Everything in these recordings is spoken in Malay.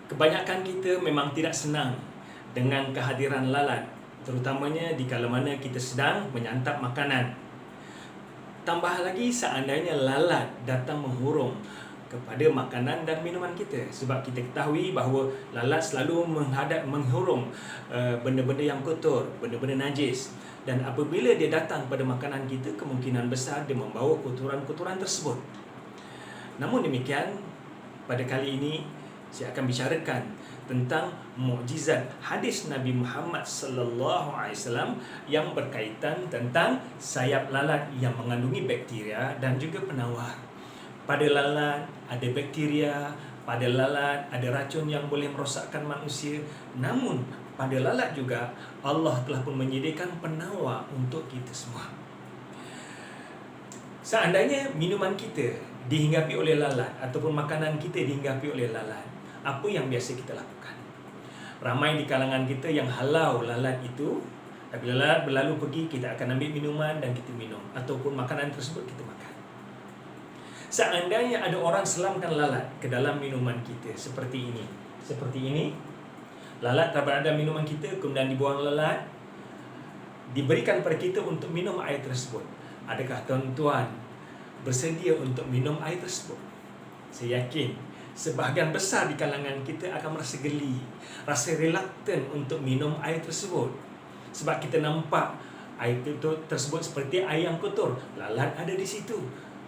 Kebanyakan kita memang tidak senang dengan kehadiran lalat, terutamanya di kala mana kita sedang menyantap makanan. Tambah lagi seandainya lalat datang menghurung kepada makanan dan minuman kita, sebab kita ketahui bahawa lalat selalu menghurung benda-benda yang kotor, benda-benda najis, dan apabila dia datang pada makanan kita, kemungkinan besar dia membawa kotoran-kotoran tersebut. Namun demikian, pada kali ini saya akan bicarakan tentang mukjizat hadis Nabi Muhammad sallallahu alaihi wasallam yang berkaitan tentang sayap lalat yang mengandungi bakteria dan juga penawar. Pada lalat ada bakteria, pada lalat ada racun yang boleh merosakkan manusia. Namun pada lalat juga Allah telah pun menyediakan penawar untuk kita semua. Seandainya minuman kita dihinggapi oleh lalat ataupun makanan kita dihinggapi oleh lalat, apa yang biasa kita lakukan? Ramai di kalangan kita yang halau lalat itu. Apabila lalat berlalu pergi, kita akan ambil minuman dan kita minum, ataupun makanan tersebut kita makan. Seandainya ada orang selamkan lalat ke dalam minuman kita seperti ini, lalat berada dalam minuman kita, kemudian dibuang lalat, diberikan kepada kita untuk minum air tersebut. Adakah tuan-tuan bersedia untuk minum air tersebut? Saya yakin sebahagian besar di kalangan kita akan merasa geli, rasa reluctant untuk minum air tersebut. Sebab kita nampak air tersebut seperti air yang kotor. Lalat ada di situ.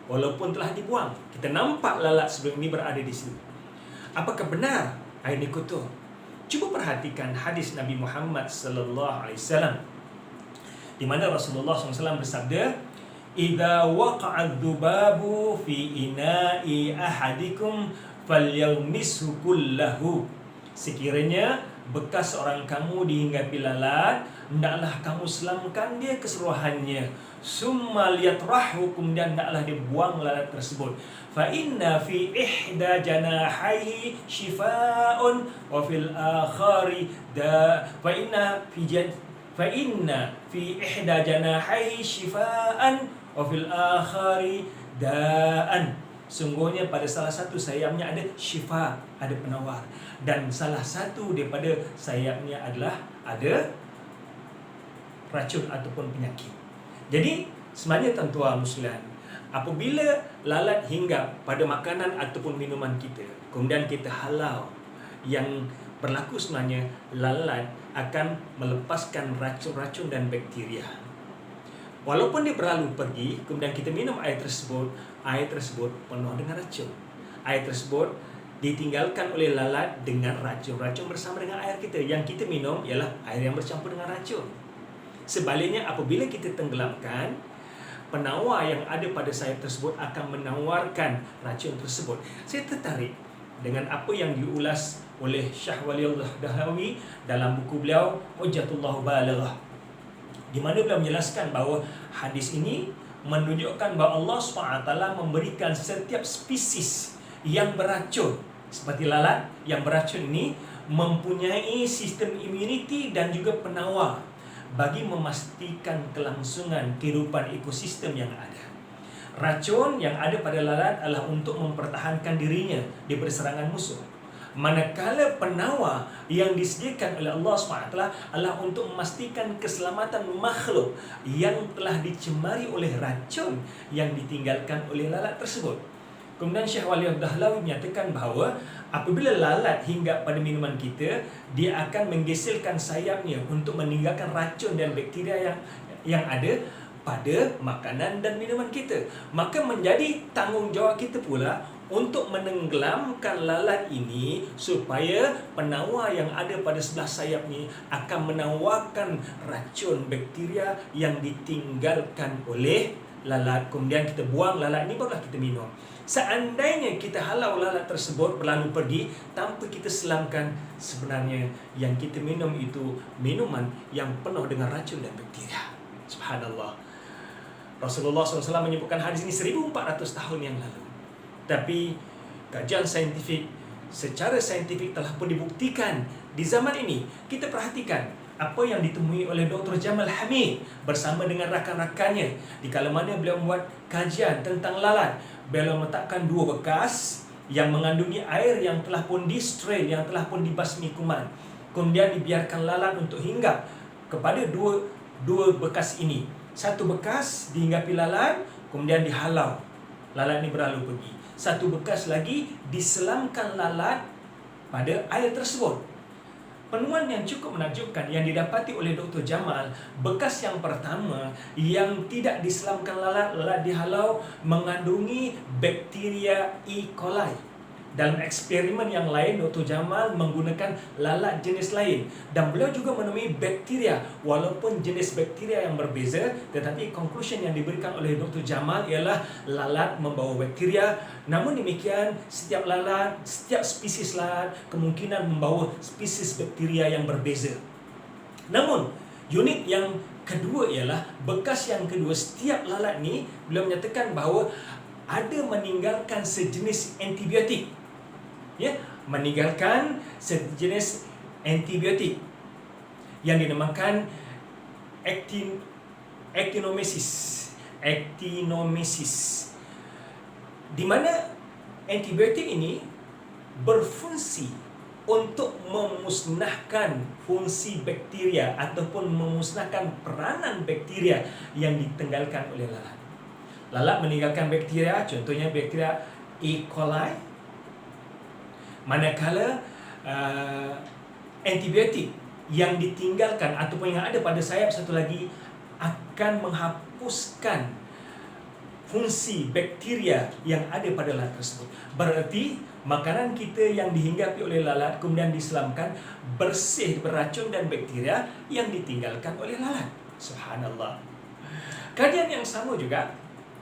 Walaupun telah dibuang, kita nampak lalat sebelum ini berada di situ. Apakah benar air ini kotor? Cuba perhatikan hadis Nabi Muhammad sallallahu alaihi wasallam, di mana Rasulullah SAW bersabda, "Idza waqa'a adz-dzubabu fi ina'i ahadikum falyalmishu kullahu." Sekiranya bekas seorang kamu dihinggapi lalat, hendaklah kamu selamkan dia keseluruhannya. Summa liyatrahu, kemudian hendaklah dia buang lalat tersebut. Fa inna fi ihda janahaihi shifaa'un wa fil akhari da fa inna fi ihda janahaihi shifaa'an wa fil akhari da'an. Sungguhnya pada salah satu sayapnya ada syifa, ada penawar, dan salah satu daripada sayapnya adalah ada racun ataupun penyakit. Jadi sebenarnya tuan-tuan muslimin, apabila lalat hinggap pada makanan ataupun minuman kita, kemudian kita halau, yang berlaku sebenarnya lalat akan melepaskan racun-racun dan bakteria. Walaupun dia berlalu pergi, kemudian kita minum air tersebut penuh dengan racun. Air tersebut ditinggalkan oleh lalat dengan racun-racun bersama dengan air kita. Yang kita minum ialah air yang bercampur dengan racun. Sebaliknya, apabila kita tenggelamkan, penawar yang ada pada sayap tersebut akan menawarkan racun tersebut. Saya tertarik dengan apa yang diulas oleh Syekh Waliullah Dahlawi dalam buku beliau Hujjatullah Balighah, di mana beliau menjelaskan bahawa hadis ini menunjukkan bahawa Allah SWT memberikan setiap spesies yang beracun, seperti lalat yang beracun ini, mempunyai sistem imuniti dan juga penawar bagi memastikan kelangsungan kehidupan ekosistem yang ada. Racun yang ada pada lalat adalah untuk mempertahankan dirinya daripada serangan musuh. Manakala penawar yang disediakan oleh Allah SWT adalah untuk memastikan keselamatan makhluk yang telah dicemari oleh racun yang ditinggalkan oleh lalat tersebut. Kemudian Syekh Waliullah Dahlawi menyatakan bahawa apabila lalat hinggap pada minuman kita, dia akan menggesilkan sayapnya untuk meninggalkan racun dan bakteria yang ada pada makanan dan minuman kita. Maka menjadi tanggungjawab kita pula untuk menenggelamkan lalat ini supaya penawar yang ada pada sebelah sayap ni akan menawarkan racun bakteria yang ditinggalkan oleh lalat. Kemudian kita buang lalat ni, barulah kita minum. Seandainya kita halau lalat tersebut berlalu pergi tanpa kita selamkan, sebenarnya yang kita minum itu minuman yang penuh dengan racun dan bakteria. Subhanallah. Rasulullah SAW menyebutkan hadis ini 1400 tahun yang lalu. Tapi kajian saintifik, secara saintifik telah pun dibuktikan di zaman ini. Kita perhatikan apa yang ditemui oleh Dr. Jamal Hamid bersama dengan rakan-rakannya di kala mana beliau membuat kajian tentang lalat. Beliau meletakkan dua bekas yang mengandungi air yang telah pun distrel, yang telah pun dibasmi kuman. Kemudian dibiarkan lalat untuk hinggap kepada dua bekas ini. Satu bekas dihinggapi lalat, kemudian dihalau. Lalat ini berlalu pergi. Satu bekas lagi diselamkan lalat pada air tersebut. Penemuan yang cukup menakjubkan yang didapati oleh Dr. Jamal, bekas yang pertama yang tidak diselamkan lalat dihalau mengandungi bakteria E. coli. Dalam eksperimen yang lain, Dr. Jamal menggunakan lalat jenis lain dan beliau juga menemui bakteria walaupun jenis bakteria yang berbeza, tetapi conclusion yang diberikan oleh Dr. Jamal ialah lalat membawa bakteria. Namun demikian, setiap lalat, setiap spesies lalat kemungkinan membawa spesies bakteria yang berbeza. Namun unik yang kedua ialah bekas yang kedua, setiap lalat ni beliau menyatakan bahawa ada meninggalkan sejenis antibiotik. Ya, meninggalkan sejenis antibiotik yang dinamakan actinomyces, di mana antibiotik ini berfungsi untuk memusnahkan fungsi bakteria ataupun memusnahkan peranan bakteria yang ditinggalkan oleh lalat. Lalat meninggalkan bakteria, contohnya bakteria E. coli. Manakala antibiotik yang ditinggalkan ataupun yang ada pada sayap satu lagi akan menghapuskan fungsi bakteria yang ada pada lalat tersebut. Berarti makanan kita yang dihinggapi oleh lalat kemudian diselamkan bersih beracun dan bakteria yang ditinggalkan oleh lalat. Subhanallah. Kajian yang sama juga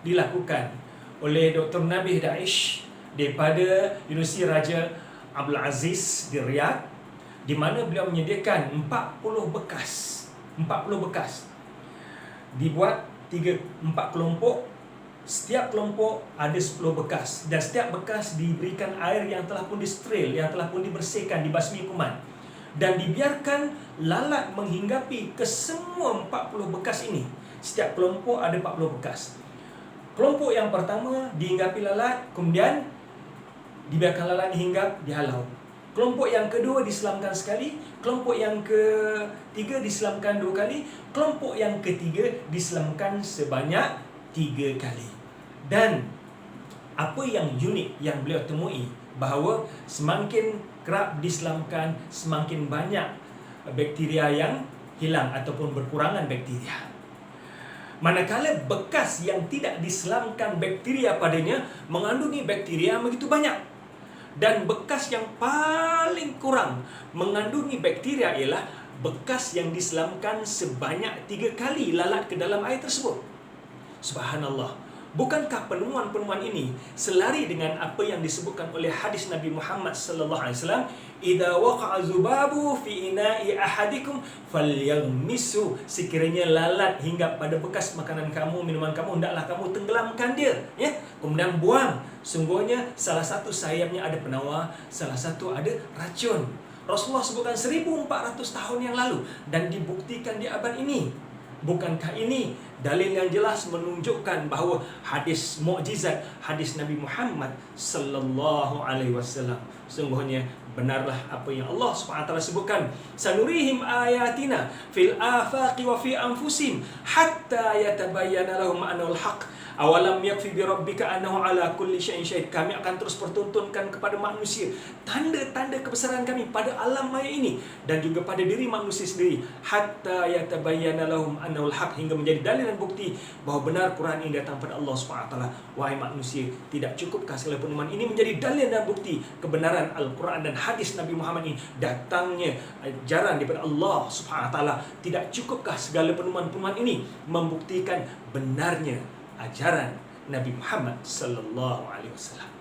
dilakukan oleh Dr. Nabih Daesh daripada Universiti Raja Abdul Aziz di Riyadh, di mana beliau menyediakan 40 bekas. Dibuat 4 kelompok, setiap kelompok ada 10 bekas dan setiap bekas diberikan air yang telah pun disteril, yang telah pun dibersihkan, dibasmi kuman dan dibiarkan lalat menghinggapi ke semua 40 bekas ini. Setiap kelompok ada 40 bekas. Kelompok yang pertama dihinggapi lalat, kemudian dibiarkan lalat hinggap, dihalau. Kelompok yang kedua diselamkan sekali, kelompok yang ketiga diselamkan 2 kali, kelompok yang ketiga diselamkan sebanyak 3 kali. Dan apa yang unik yang beliau temui, bahawa semakin kerap diselamkan, semakin banyak bakteria yang hilang ataupun berkurangan bakteria. Manakala bekas yang tidak diselamkan bakteria padanya mengandungi bakteria yang begitu banyak. Dan bekas yang paling kurang mengandungi bakteria ialah bekas yang diselamkan sebanyak 3 kali lalat ke dalam air tersebut. Subhanallah. Bukankah penemuan-penemuan ini selari dengan apa yang disebutkan oleh hadis Nabi Muhammad sallallahu alaihi wasallam, "Idza waqa'a zubabu fi ina'i ahadikum falyaghmisu." Sekiranya lalat hinggap pada bekas makanan kamu, minuman kamu, hendaklah kamu tenggelamkan dia, ya. Kemudian buang. Sungguhnya salah satu sayapnya ada penawar, salah satu ada racun. Rasulullah sebutkan 1400 tahun yang lalu dan dibuktikan di abad ini. Bukankah ini dalil yang jelas menunjukkan bahawa hadis mukjizat, hadis Nabi Muhammad sallallahu alaihi wasallam sungguhnya benarlah apa yang Allah SWT sebutkan, sanurihim ayatina fil afaqi wa fi anfusihim hatta yatabayyana lahum annahu al-haq awalam yakfi bi rabbika annahu ala kulli syai'in syahid. Kami akan terus pertontonkan kepada manusia tanda-tanda kebesaran kami pada alam maya ini dan juga pada diri manusia sendiri, hatta yatabayyana lahum annahu al-haq, hingga menjadi dalil dan bukti bahawa benar Quran ini datang pada Allah SWT. Wahai manusia, tidak cukupkah segala penemuan ini menjadi dalil dan bukti kebenaran Al-Quran dan hadis Nabi Muhammad ini datangnya ajaran daripada Allah SWT? Tidak cukupkah segala penemuan-penemuan ini membuktikan benarnya ajaran Nabi Muhammad sallallahu alaihi wasallam?